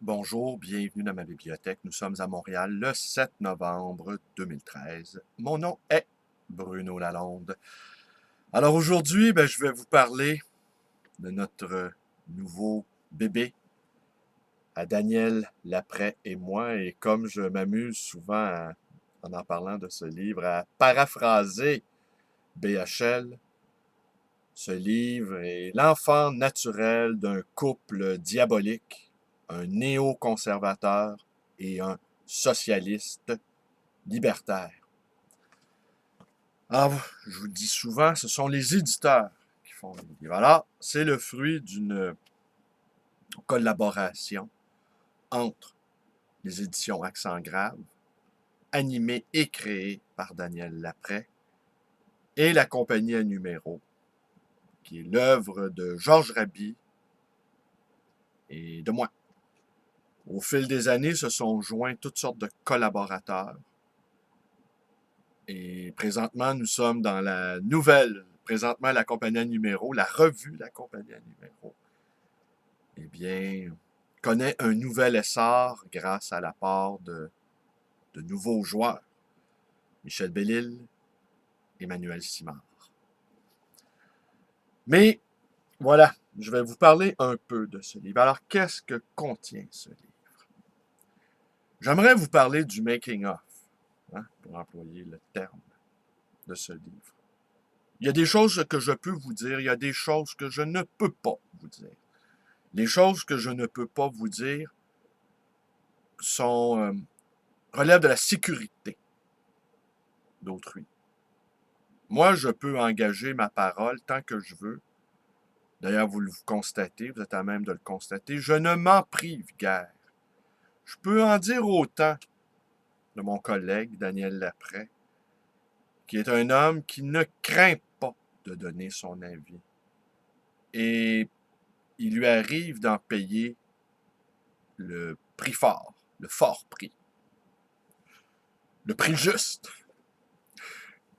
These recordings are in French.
Bonjour, bienvenue dans ma bibliothèque. Nous sommes à Montréal le 7 novembre 2013. Mon nom est Bruno Lalonde. Alors aujourd'hui, je vais vous parler de notre nouveau bébé, à Daniel Laprès et moi. Et comme je m'amuse souvent en parlant de ce livre, à paraphraser BHL, ce livre est l'enfant naturel d'un couple diabolique, un néoconservateur et un socialiste libertaire. Alors, je vous le dis souvent, ce sont les éditeurs qui font les livres. Alors, c'est le fruit d'une collaboration entre les éditions Accent Grave, animées et créées par Daniel Laprès, et la compagnie à numéro, qui est l'œuvre de Georges Raby et de moi. Au fil des années, se sont joints toutes sortes de collaborateurs. Et présentement, nous sommes dans présentement la compagnie à numéro, la revue La compagnie à numéro, eh bien, connaît un nouvel essor grâce à l'apport de nouveaux joueurs. Michel Bellil, Emmanuel Simard. Mais voilà, je vais vous parler un peu de ce livre. Alors, qu'est-ce que contient ce livre? J'aimerais vous parler du making-of, pour employer le terme de ce livre. Il y a des choses que je peux vous dire, il y a des choses que je ne peux pas vous dire. Les choses que je ne peux pas vous dire relèvent de la sécurité d'autrui. Moi, je peux engager ma parole tant que je veux. D'ailleurs, vous le constatez, vous êtes à même de le constater. Je ne m'en prive guère. Je peux en dire autant de mon collègue Daniel Laprès, qui est un homme qui ne craint pas de donner son avis. Et il lui arrive d'en payer le prix fort, le fort prix, le prix juste,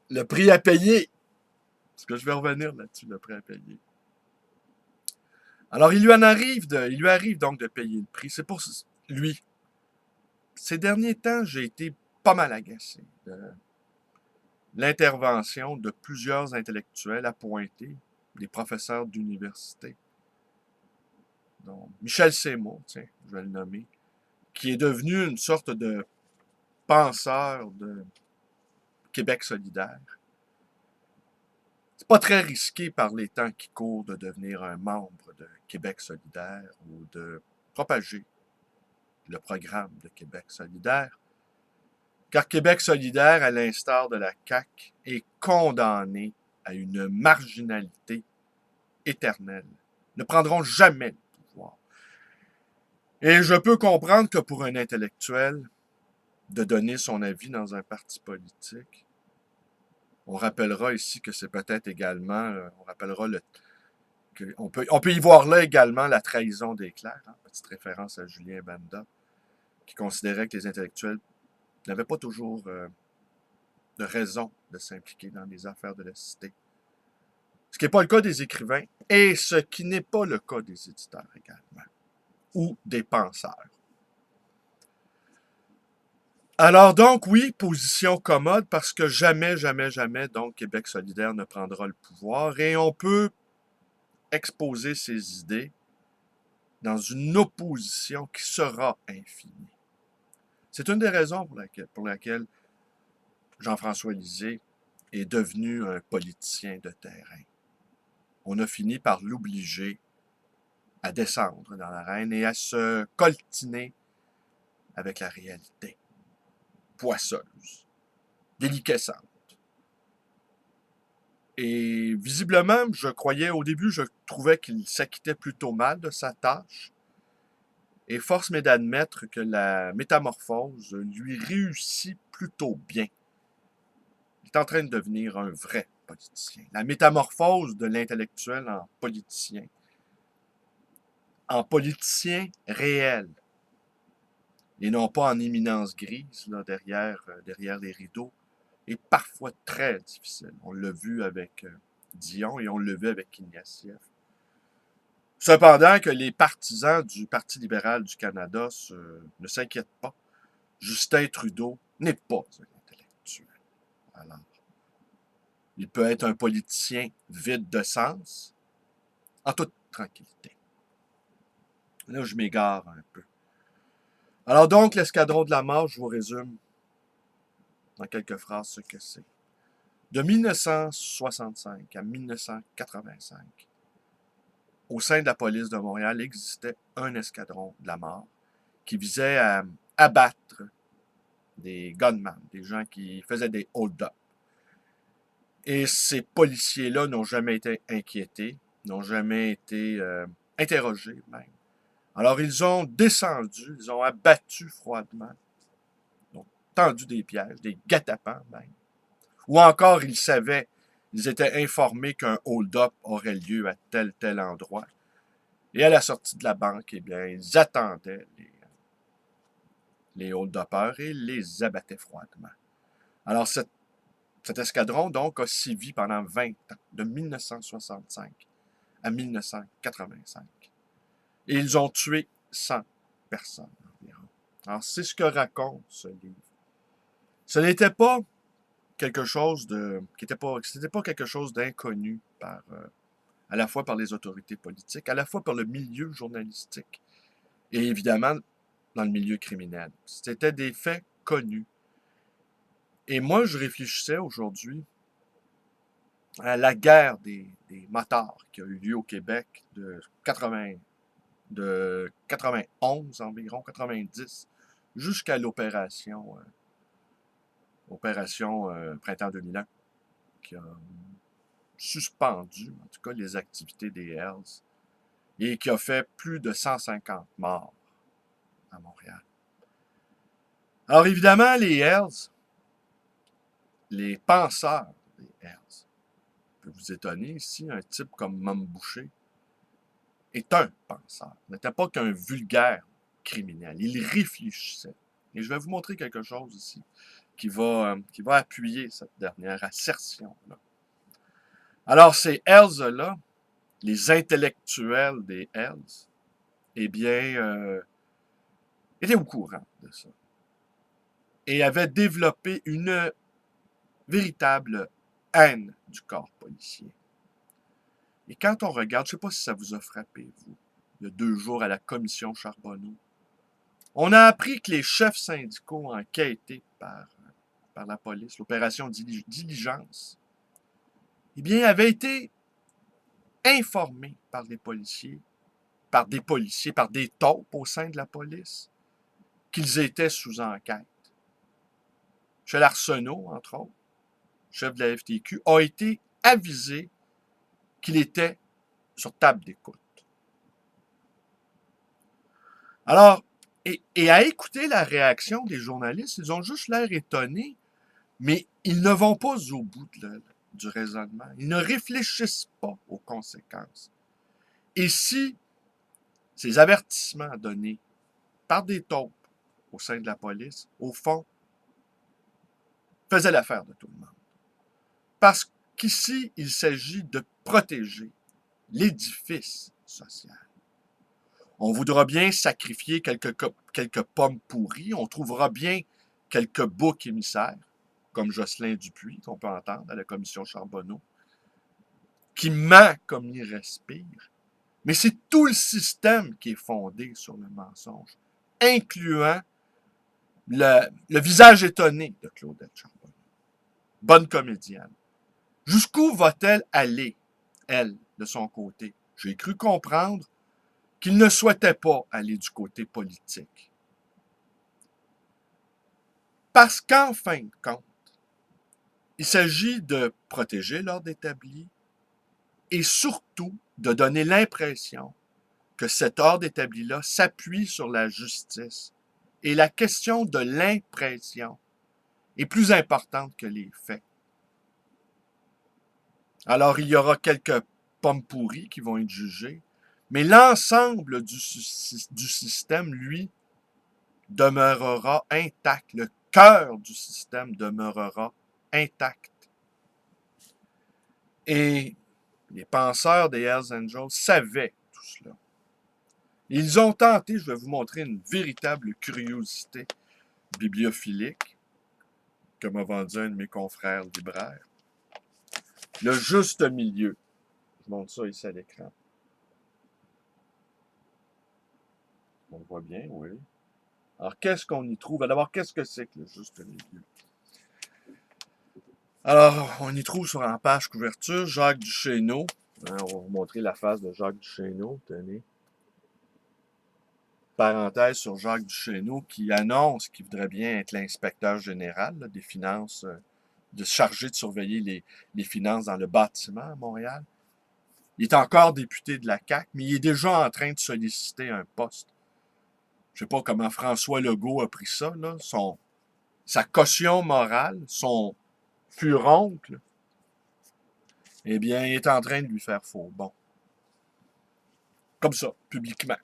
le prix à payer. Parce que je vais revenir là-dessus, le prix à payer. Alors, il lui arrive donc de payer le prix. C'est pour lui. Ces derniers temps, j'ai été pas mal agacé de l'intervention de plusieurs intellectuels appointés, des professeurs d'université, dont Michel Seymour, tiens, je vais le nommer, qui est devenu une sorte de penseur de Québec solidaire. C'est pas très risqué par les temps qui courent de devenir un membre de Québec solidaire ou de propager le programme de Québec solidaire, car Québec solidaire, à l'instar de la CAQ, est condamné à une marginalité éternelle. Ne prendront jamais le pouvoir. Et je peux comprendre que pour un intellectuel, de donner son avis dans un parti politique, on rappellera ici que c'est peut-être également, on rappellera on peut y voir là également la trahison des clercs, petite référence à Julien Banda, qui considérait que les intellectuels n'avaient pas toujours de raison de s'impliquer dans les affaires de la cité. Ce qui n'est pas le cas des écrivains et ce qui n'est pas le cas des éditeurs également, ou des penseurs. Alors donc, oui, position commode parce que jamais, jamais, jamais, donc, Québec solidaire ne prendra le pouvoir et on peut exposer ses idées dans une opposition qui sera infinie. C'est une des raisons pour laquelle Jean-François Lisée est devenu un politicien de terrain. On a fini par l'obliger à descendre dans l'arène et à se coltiner avec la réalité, poisseuse, déliquescente. Et visiblement, au début, je trouvais qu'il s'acquittait plutôt mal de sa tâche. Et force m'est d'admettre que la métamorphose lui réussit plutôt bien. Il est en train de devenir un vrai politicien. La métamorphose de l'intellectuel en politicien réel, et non pas en éminence grise, là, derrière les rideaux, est parfois très difficile. On l'a vu avec Dion et on l'a vu avec Ignatieff. Cependant que les partisans du Parti libéral du Canada ne s'inquiètent pas. Justin Trudeau n'est pas un intellectuel. Alors, il peut être un politicien vide de sens, en toute tranquillité. Là, je m'égare un peu. Alors donc, l'escadron de la mort, je vous résume en quelques phrases ce que c'est. De 1965 à 1985, au sein de la police de Montréal, existait un escadron de la mort qui visait à abattre des gunmen, des gens qui faisaient des hold-up. Et ces policiers-là n'ont jamais été inquiétés, n'ont jamais été interrogés même. Alors ils ont descendu, ils ont abattu froidement, ils ont tendu des pièges, des guet-apens même. Ou encore ils savaient, ils étaient informés qu'un hold-up aurait lieu à tel endroit. Et à la sortie de la banque, eh bien, ils attendaient les hold-uppers et les abattaient froidement. Alors cet escadron, donc, a sévi pendant 20 ans, de 1965 à 1985. Et ils ont tué 100 personnes environ. Alors, c'est ce que raconte ce livre. Ce n'était pas quelque chose c'était pas quelque chose d'inconnu à la fois par les autorités politiques, à la fois par le milieu journalistique et évidemment dans le milieu criminel. C'était des faits connus. Et moi, je réfléchissais aujourd'hui à la guerre des motards qui a eu lieu au Québec de 91 environ, 90, jusqu'à l'opération Printemps 2001, qui a suspendu, en tout cas, les activités des Hells et qui a fait plus de 150 morts à Montréal. Alors évidemment, les Hells, les penseurs des Hells, peut vous étonner ici, un type comme Mom Boucher est un penseur, n'était pas qu'un vulgaire criminel, il réfléchissait. Et je vais vous montrer quelque chose ici qui va appuyer cette dernière assertion-là. Alors ces Hells-là, les intellectuels des Hells, eh bien, étaient au courant de ça et avaient développé une véritable haine du corps policier. Et quand on regarde, je ne sais pas si ça vous a frappé, vous, il y a 2 jours à la commission Charbonneau, on a appris que les chefs syndicaux enquêtés par la police, l'opération Diligence, eh bien, avaient été informés par des policiers, par des taupes au sein de la police, qu'ils étaient sous enquête. Michel Arsenault, entre autres, chef de la FTQ, a été avisé qu'il était sur table d'écoute. Alors, et à écouter la réaction des journalistes, ils ont juste l'air étonnés, mais ils ne vont pas au bout du raisonnement. Ils ne réfléchissent pas aux conséquences. Et si ces avertissements donnés par des taupes au sein de la police, au fond, faisaient l'affaire de tout le monde. Parce qu'ici, il s'agit de protéger l'édifice social. On voudra bien sacrifier quelques pommes pourries, on trouvera bien quelques boucs émissaires, comme Jocelyn Dupuis, qu'on peut entendre à la commission Charbonneau, qui ment comme il respire. Mais c'est tout le système qui est fondé sur le mensonge, incluant le visage étonné de Claudette Charbonneau. Bonne comédienne. Jusqu'où va-t-elle aller, elle, de son côté? J'ai cru comprendre qu'il ne souhaitait pas aller du côté politique. Parce qu'en fin de compte, il s'agit de protéger l'ordre établi et surtout de donner l'impression que cet ordre établi-là s'appuie sur la justice. Et la question de l'impression est plus importante que les faits. Alors, il y aura quelques pommes pourries qui vont être jugées, mais l'ensemble du système, lui, demeurera intact. Le cœur du système demeurera intact. Et les penseurs des Hells Angels savaient tout cela. Ils ont tenté, je vais vous montrer une véritable curiosité bibliophilique que m'a vendu un de mes confrères libraires. Le juste milieu. Je montre ça ici à l'écran. On le voit bien, oui. Alors, qu'est-ce qu'on y trouve? D'abord, qu'est-ce que c'est que le juste milieu? Alors, on y trouve sur en page couverture Jacques Duchesneau. On va vous montrer la face de Jacques Duchesneau. Tenez. Parenthèse sur Jacques Duchesneau qui annonce qu'il voudrait bien être l'inspecteur général là, des finances, de chargé de surveiller les finances dans le bâtiment à Montréal. Il est encore député de la CAQ, mais il est déjà en train de solliciter un poste. Je ne sais pas comment François Legault a pris ça, là. Sa caution morale, son furoncle, eh bien, il est en train de lui faire faux. Bon. Comme ça, publiquement.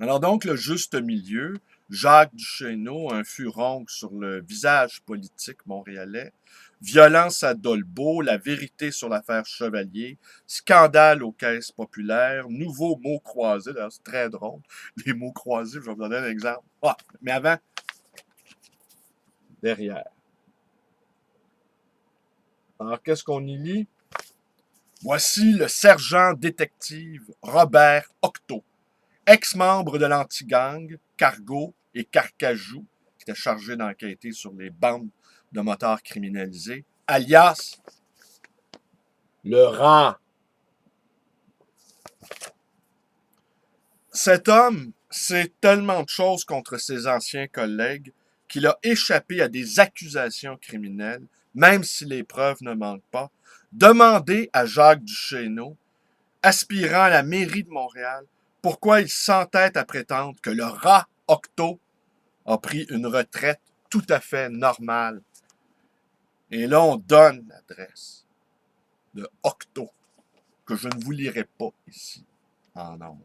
Alors donc, le juste milieu, Jacques Duchesneau, un furoncle sur le visage politique montréalais, violence à Dolbeau, la vérité sur l'affaire Chevalier, scandale aux caisses populaires, nouveaux mots croisés, d'ailleurs c'est très drôle, les mots croisés, je vais vous donner un exemple. Ah, mais avant, derrière. Alors, qu'est-ce qu'on y lit? Voici le sergent détective Robert Octo, ex-membre de l'anti-gang, Cargo et Carcajou, qui était chargé d'enquêter sur les bandes de motards criminalisés, alias le rang. Cet homme sait tellement de choses contre ses anciens collègues qu'il a échappé à des accusations criminelles, même si les preuves ne manquent pas. Demandez à Jacques Duchesneau, aspirant à la mairie de Montréal, pourquoi il s'entête à prétendre que le rat Octo a pris une retraite tout à fait normale. Et là, on donne l'adresse de Octo, que je ne vous lirai pas ici, en nombre.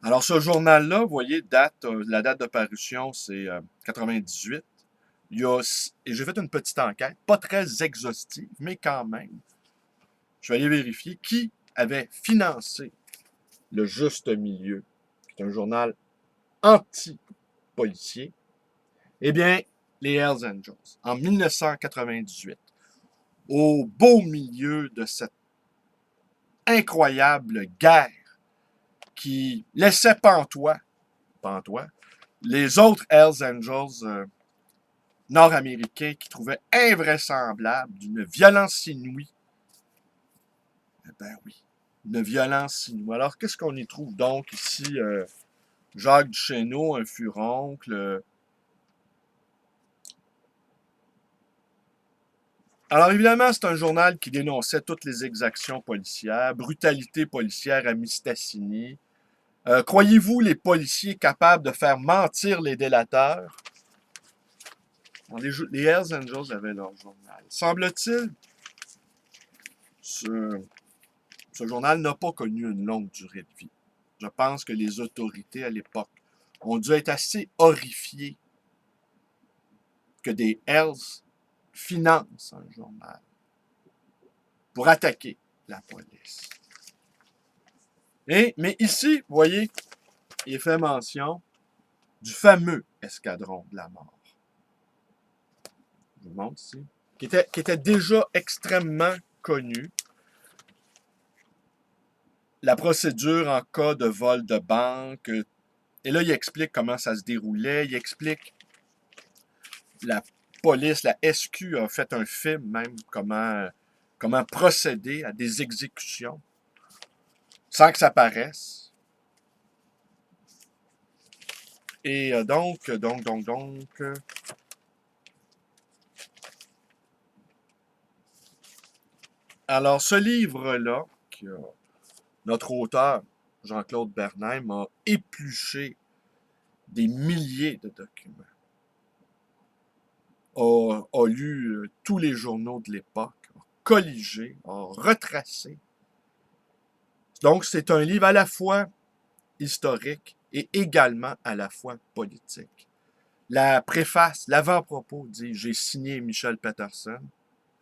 Alors, ce journal-là, vous voyez, la date de parution, c'est 98. Et j'ai fait une petite enquête, pas très exhaustive, mais quand même. Je vais aller vérifier qui avait financé le Juste Milieu, qui est un journal anti-policier. Eh bien, les Hells Angels, en 1998, au beau milieu de cette incroyable guerre qui laissait pantois les autres Hells Angels nord-américains qui trouvaient invraisemblable d'une violence inouïe. Eh ben oui, une violence inouïe. Alors, qu'est-ce qu'on y trouve donc ici? Jacques Duchesneau, un furoncle. Alors évidemment, c'est un journal qui dénonçait toutes les exactions policières, brutalité policière à Mistassini. Croyez-vous les policiers capables de faire mentir les délateurs? Les Hells Angels avaient leur journal. Semble-t-il, ce journal n'a pas connu une longue durée de vie. Je pense que les autorités à l'époque ont dû être assez horrifiées que des Hells financent un journal pour attaquer la police. Mais ici, vous voyez, il est fait mention du fameux escadron de la mort. Je vous montre ici. Qui était déjà extrêmement connu. La procédure en cas de vol de banque. Et là, il explique comment ça se déroulait. Il explique la police, la SQ a fait un film même, comment procéder à des exécutions sans que ça paraisse. Et donc. Alors, ce livre-là, notre auteur, Jean-Claude Bernheim, a épluché des milliers de documents. A lu tous les journaux de l'époque, a colligé, a retracé. Donc, c'est un livre à la fois historique et également à la fois politique. La préface, l'avant-propos dit « J'ai signé Michel Peterson ».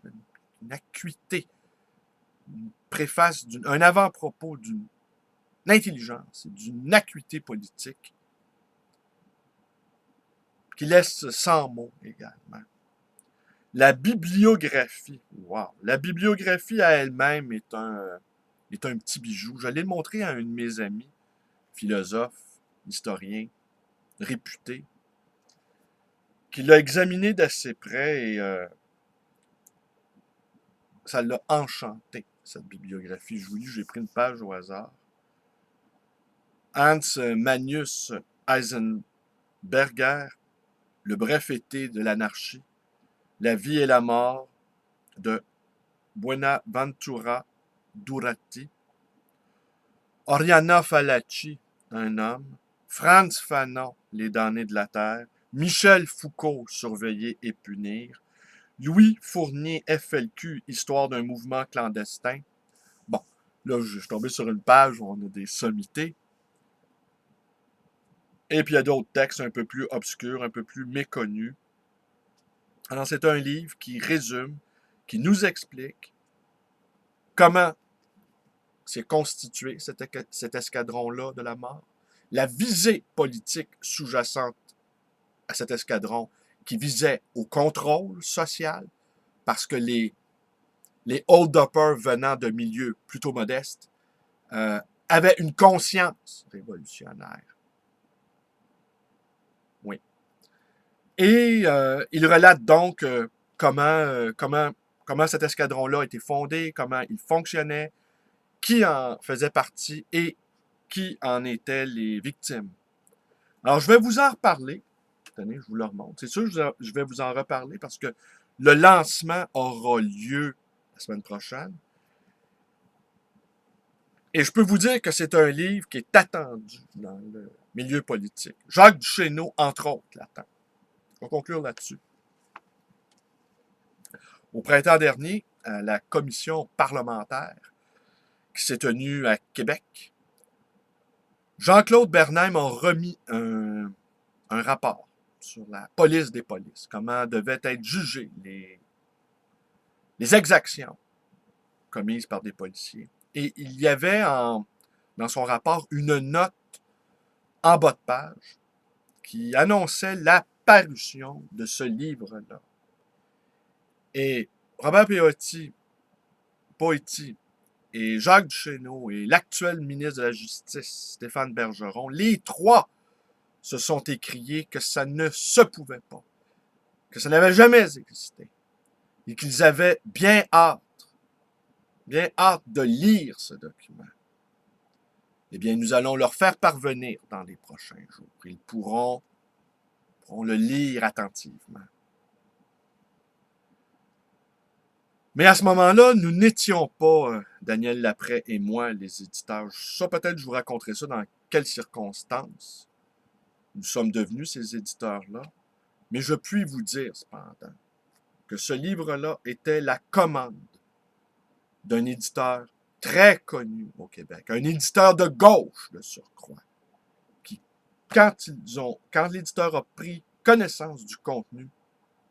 Une acuité, une préface, un avant-propos d'une intelligence et d'une acuité politique qui laisse sans mots également. La bibliographie, wow! La bibliographie à elle-même est un petit bijou. Je l'ai montré à un de mes amis, philosophe, historien, réputé, qui l'a examiné d'assez près et ça l'a enchanté, cette bibliographie. Je vous lis, j'ai pris une page au hasard. Hans Magnus Eisenberger, Le bref été de l'anarchie, La vie et la mort de Buenaventura Durati, Oriana Fallaci, Un homme, Frantz Fanon, Les damnés de la terre, Michel Foucault, Surveiller et punir, Louis Fournier FLQ, Histoire d'un mouvement clandestin. Bon, là, je suis tombé sur une page où on a des sommités. Et puis il y a d'autres textes un peu plus obscurs, un peu plus méconnus. Alors c'est un livre qui résume, qui nous explique comment s'est constitué cet escadron-là de la mort, la visée politique sous-jacente à cet escadron qui visait au contrôle social, parce que les hold-uppers venant de milieux plutôt modestes avaient une conscience révolutionnaire. Oui. Et il relate donc comment cet escadron-là a été fondé, comment il fonctionnait, qui en faisait partie et qui en étaient les victimes. Alors, je vais vous en reparler. Tenez, je vous le remonte. C'est sûr, je vais vous en reparler parce que le lancement aura lieu la semaine prochaine. Et je peux vous dire que c'est un livre qui est attendu dans le milieu politique. Jacques Duchesneau, entre autres, l'attend. On va conclure là-dessus. Au printemps dernier, à la commission parlementaire qui s'est tenue à Québec, Jean-Claude Bernheim a remis un rapport sur la police des polices, comment devaient être jugées les exactions commises par des policiers. Et il y avait dans son rapport une note en bas de page qui annonçait la parution de ce livre-là. Et Robert Poetti et Jacques Duchesneau et l'actuel ministre de la Justice, Stéphane Bergeron, les trois se sont écriés que ça ne se pouvait pas, que ça n'avait jamais existé, et qu'ils avaient bien hâte de lire ce document. Eh bien, nous allons leur faire parvenir dans les prochains jours. Ils pourront le lire attentivement. Mais à ce moment-là, nous n'étions pas, Daniel Laprès et moi, les éditeurs. Ça, peut-être, je vous raconterai ça dans quelles circonstances nous sommes devenus ces éditeurs-là. Mais je puis vous dire, cependant, que ce livre-là était la commande d'un éditeur très connu au Québec, un éditeur de gauche, de surcroît, qui, quand l'éditeur a pris connaissance du contenu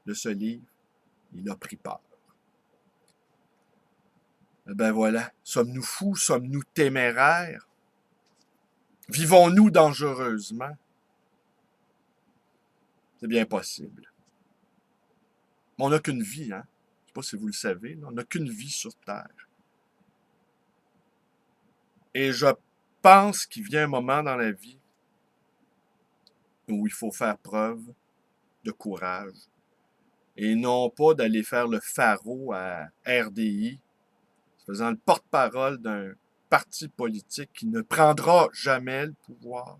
de ce livre, il a pris peur. Ben voilà, sommes-nous fous, sommes-nous téméraires? Vivons-nous dangereusement? C'est bien possible. Mais on n'a qu'une vie, hein? Je ne sais pas si vous le savez, on n'a qu'une vie sur Terre. Et je pense qu'il vient un moment dans la vie où il faut faire preuve de courage et non pas d'aller faire le pharaon à RDI, faisant le porte-parole d'un parti politique qui ne prendra jamais le pouvoir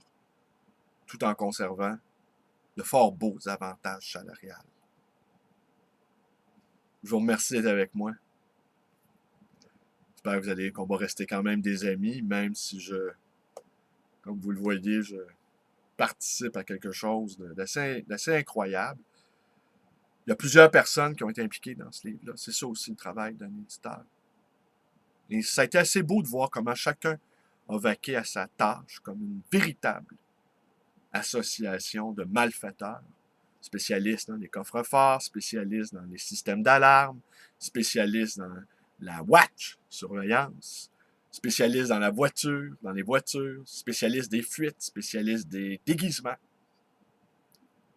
tout en conservant de fort beaux avantages salariales. Je vous remercie d'être avec moi. J'espère qu'on va rester quand même des amis, même si comme vous le voyez, je participe à quelque chose d'assez incroyable. Il y a plusieurs personnes qui ont été impliquées dans ce livre-là. C'est ça aussi le travail d'un éditeur. Et ça a été assez beau de voir comment chacun a vaqué à sa tâche comme une véritable association de malfaiteurs, spécialistes dans les coffres-forts, spécialistes dans les systèmes d'alarme, spécialistes la watch, surveillance, spécialiste dans les voitures, spécialiste des fuites, spécialiste des déguisements.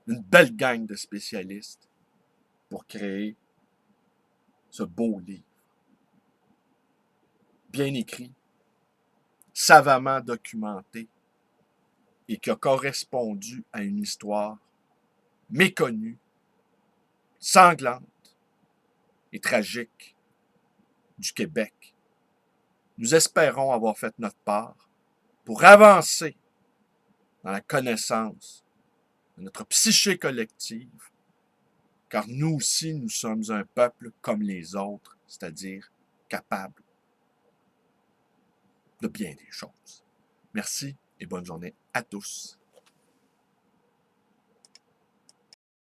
Une belle gang de spécialistes pour créer ce beau livre. Bien écrit, savamment documenté et qui a correspondu à une histoire méconnue, sanglante et tragique du Québec. Nous espérons avoir fait notre part pour avancer dans la connaissance de notre psyché collective, car nous aussi, nous sommes un peuple comme les autres, c'est-à-dire capable de bien des choses. Merci et bonne journée à tous.